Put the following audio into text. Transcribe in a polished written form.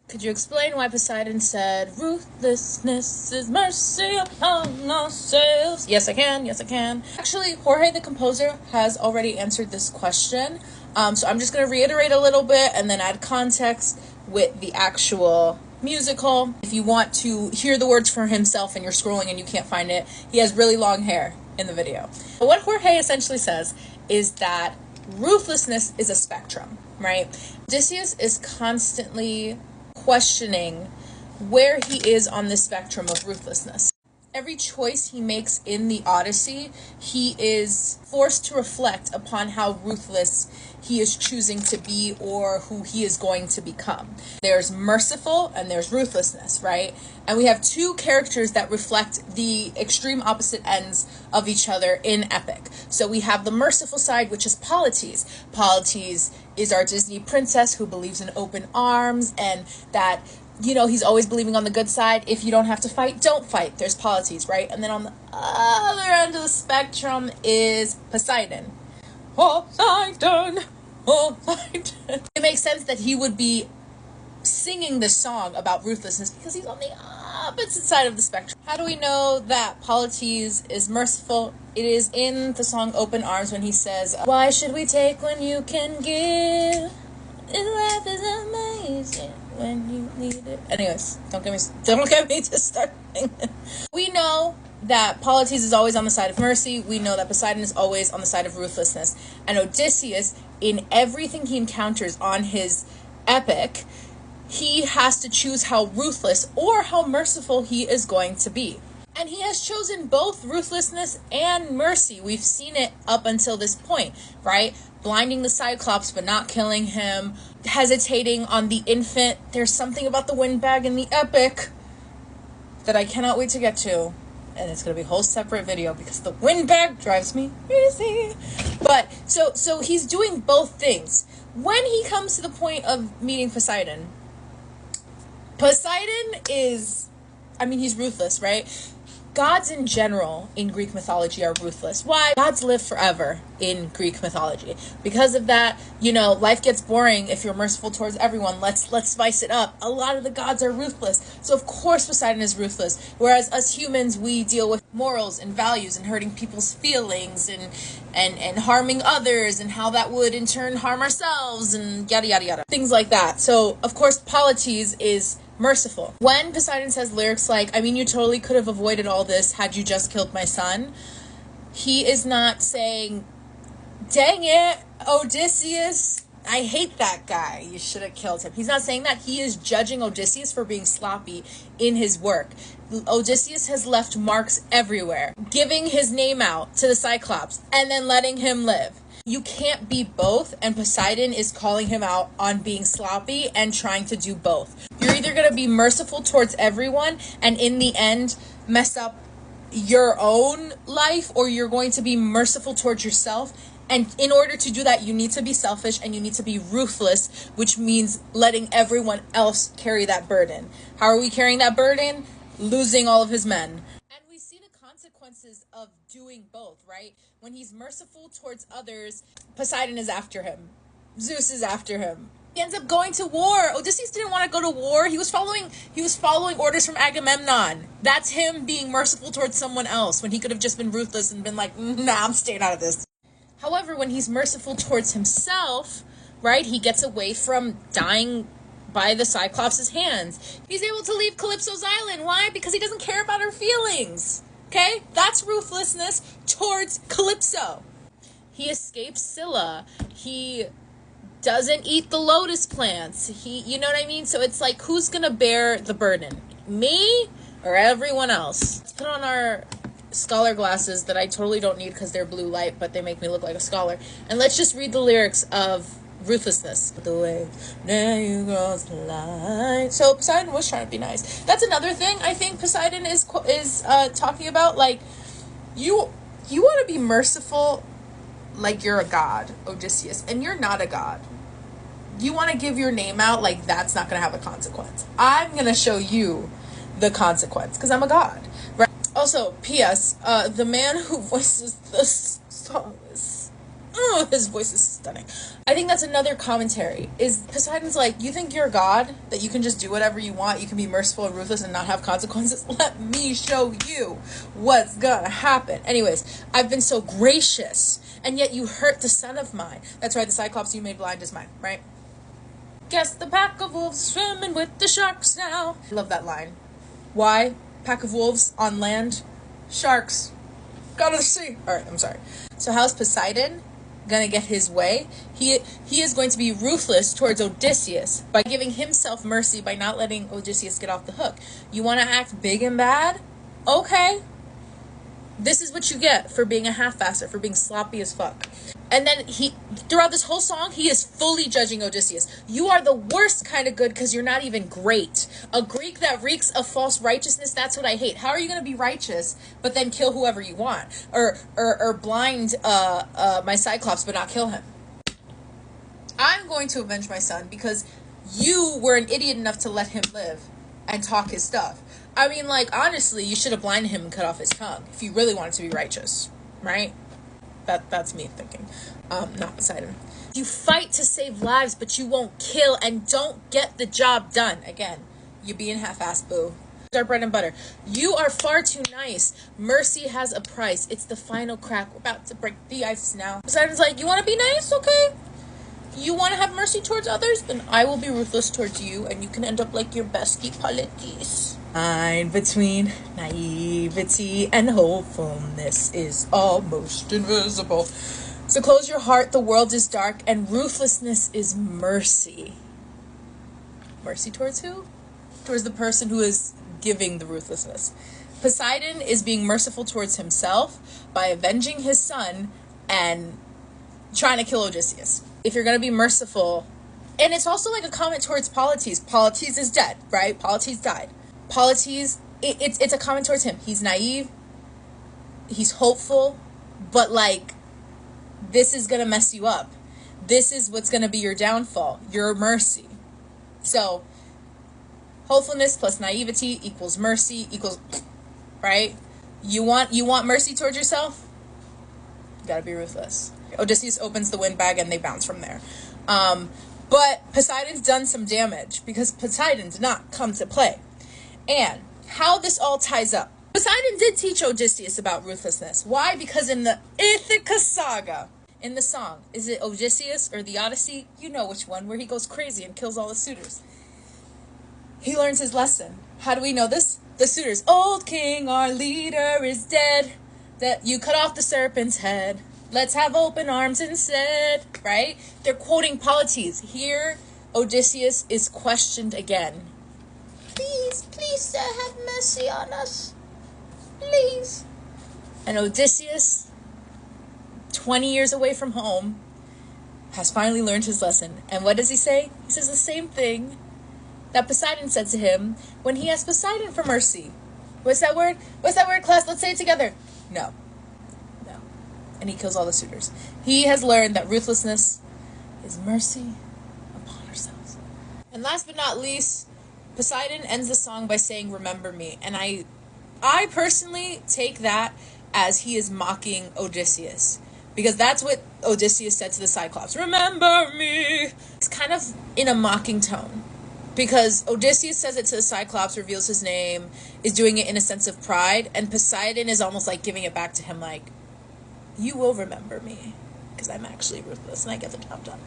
Could you explain why Poseidon said, "Ruthlessness is mercy upon ourselves"? Yes, I can. Yes, I can. Actually, Jorge, the composer, has already answered this question. So I'm just going to reiterate a little bit and then add context with the actual musical. If you want to hear the words for himself and you're scrolling and you can't find it, he has really long hair in the video. But what Jorge essentially says is that ruthlessness is a spectrum, right? Odysseus is constantly questioning where he is on the spectrum of ruthlessness. Every choice he makes in the Odyssey, he is forced to reflect upon how ruthless he is choosing to be or who he is going to become. There's merciful and there's ruthlessness, right? And we have two characters that reflect the extreme opposite ends of each other in epic. So we have the merciful side, which is Polites. Polites is our Disney princess who believes in open arms and that, you know, he's always believing on the good side. If you don't have to fight, don't fight. There's Polites, right? And then on the other end of the spectrum is Poseidon. Poseidon, Poseidon. It makes sense that he would be singing this song about ruthlessness because he's on the opposite side of the spectrum. How do we know that Polites is merciful? It is in the song Open Arms when he says, "Why should we take when you can give? Life is amazing when you need it." Anyways, don't get me to start singing. We know that Polites is always on the side of mercy. We know that Poseidon is always on the side of ruthlessness. And Odysseus, in everything he encounters on his epic, he has to choose how ruthless or how merciful he is going to be. And he has chosen both ruthlessness and mercy. We've seen it up until this point, right? Blinding the Cyclops but not killing him, hesitating on the infant. There's something about the windbag in the epic that I cannot wait to get to. And it's going to be a whole separate video because the windbag drives me crazy. But so he's doing both things. When he comes to the point of meeting Poseidon is, I mean, he's ruthless, right? Gods in general in Greek mythology are ruthless. Why? Gods live forever in Greek mythology. Because of that, you know, life gets boring if you're merciful towards everyone. Let's spice it up. A lot of the gods are ruthless. So of course Poseidon is ruthless. Whereas us humans, we deal with morals and values and hurting people's feelings and harming others and how that would in turn harm ourselves and yada yada yada. Things like that. So of course Polites is merciful. When Poseidon says lyrics like, "I mean, you totally could have avoided all this had you just killed my son," he is not saying, "Dang it, Odysseus, I hate that guy. You should have killed him." He's not saying that. He is judging Odysseus for being sloppy in his work. Odysseus has left marks everywhere, giving his name out to the Cyclops and then letting him live. You can't be both, and Poseidon is calling him out on being sloppy and trying to do both. You're either going to be merciful towards everyone and in the end mess up your own life, or you're going to be merciful towards yourself. And in order to do that, you need to be selfish and you need to be ruthless, which means letting everyone else carry that burden. How are we carrying that burden? Losing all of his men. And we see the consequences of doing both, right? When he's merciful towards others, Poseidon is after him. Zeus is after him. He ends up going to war. Odysseus didn't want to go to war. He was following orders from Agamemnon. That's him being merciful towards someone else when he could have just been ruthless and been like, "Nah, I'm staying out of this." However, when he's merciful towards himself, right, he gets away from dying by the Cyclops' hands. He's able to leave Calypso's island. Why? Because he doesn't care about her feelings. Okay? That's ruthlessness towards Calypso. He escapes Scylla. He doesn't eat the lotus plants. You know what I mean? So it's like, who's gonna bear the burden? Me or everyone else? Let's put on our scholar glasses that I totally don't need because they're blue light, but they make me look like a scholar. And let's just read the lyrics of Ruthlessness. The way now you cross the line. So Poseidon was trying to be nice. That's another thing I think Poseidon is talking about. Like, you want to be merciful like you're a god, Odysseus, and you're not a god. You want to give your name out like that's not going to have a consequence. I'm going to show you the consequence because I'm a god, right? Also, P.S. The man who voices this song is his voice is stunning. I think that's another commentary, is Poseidon's like, you think you're God, that you can just do whatever you want, you can be merciful and ruthless and not have consequences? Let me show you what's gonna happen. Anyways, I've been so gracious, and yet you hurt the son of mine. That's right, the Cyclops you made blind is mine, right? Guess the pack of wolves is swimming with the sharks now. I love that line. Why? Pack of wolves on land, sharks go to the sea. All right, I'm sorry. So how's Poseidon gonna get his way? He is going to be ruthless towards Odysseus by giving himself mercy, by not letting Odysseus get off the hook. You want to act big and bad? Okay. This is what you get for being a half-asser, for being sloppy as fuck. And then throughout this whole song, he is fully judging Odysseus. You are the worst kind of good because you're not even great. A Greek that reeks of false righteousness, that's what I hate. How are you going to be righteous, but then kill whoever you want? Or blind my Cyclops, but not kill him? I'm going to avenge my son because you were an idiot enough to let him live and talk his stuff. I mean, like, honestly, you should have blinded him and cut off his tongue if you really wanted to be righteous, right? That's me thinking, not Poseidon. You fight to save lives, but you won't kill and don't get the job done. Again, you being half-assed, boo. Our bread and butter. You are far too nice. Mercy has a price. It's the final crack. We're about to break the ice now. Poseidon's like, you want to be nice? Okay. You want to have mercy towards others? Then I will be ruthless towards you, and you can end up like your bestie Politis. Line between naivety and hopefulness is almost invisible. So close your heart, the world is dark, and ruthlessness is mercy. Mercy towards who? Towards the person who is giving the ruthlessness. Poseidon is being merciful towards himself by avenging his son and trying to kill Odysseus. If you're going to be merciful, and it's also like a comment towards Politis. Politis is dead, right? Politis died. Politis, it's a comment towards him. He's naive, he's hopeful, but like, this is gonna mess you up. This is what's gonna be your downfall, your mercy. So, hopefulness plus naivety equals mercy equals, right? You want mercy towards yourself? You gotta be ruthless. Odysseus opens the windbag and they bounce from there. But Poseidon's done some damage because Poseidon did not come to play. And how this all ties up. Poseidon did teach Odysseus about ruthlessness. Why? Because in the Ithaca saga, in the song, is it Odysseus or the Odyssey? You know which one, where he goes crazy and kills all the suitors. He learns his lesson. How do we know this? The suitors. Old king, our leader is dead. That you cut off the serpent's head. Let's have open arms instead. Right? They're quoting Politis. Here, Odysseus is questioned again. Please, sir, have mercy on us. Please. And Odysseus, 20 years away from home, has finally learned his lesson. And what does he say? He says the same thing that Poseidon said to him when he asked Poseidon for mercy. What's that word? What's that word, class? Let's say it together. No. And he kills all the suitors. He has learned that ruthlessness is mercy upon ourselves. And last but not least, Poseidon ends the song by saying, remember me. And I personally take that as he is mocking Odysseus. Because that's what Odysseus said to the Cyclops. Remember me. It's kind of in a mocking tone. Because Odysseus says it to the Cyclops, reveals his name, is doing it in a sense of pride. And Poseidon is almost like giving it back to him like, you will remember me. Because I'm actually ruthless and I get the job done.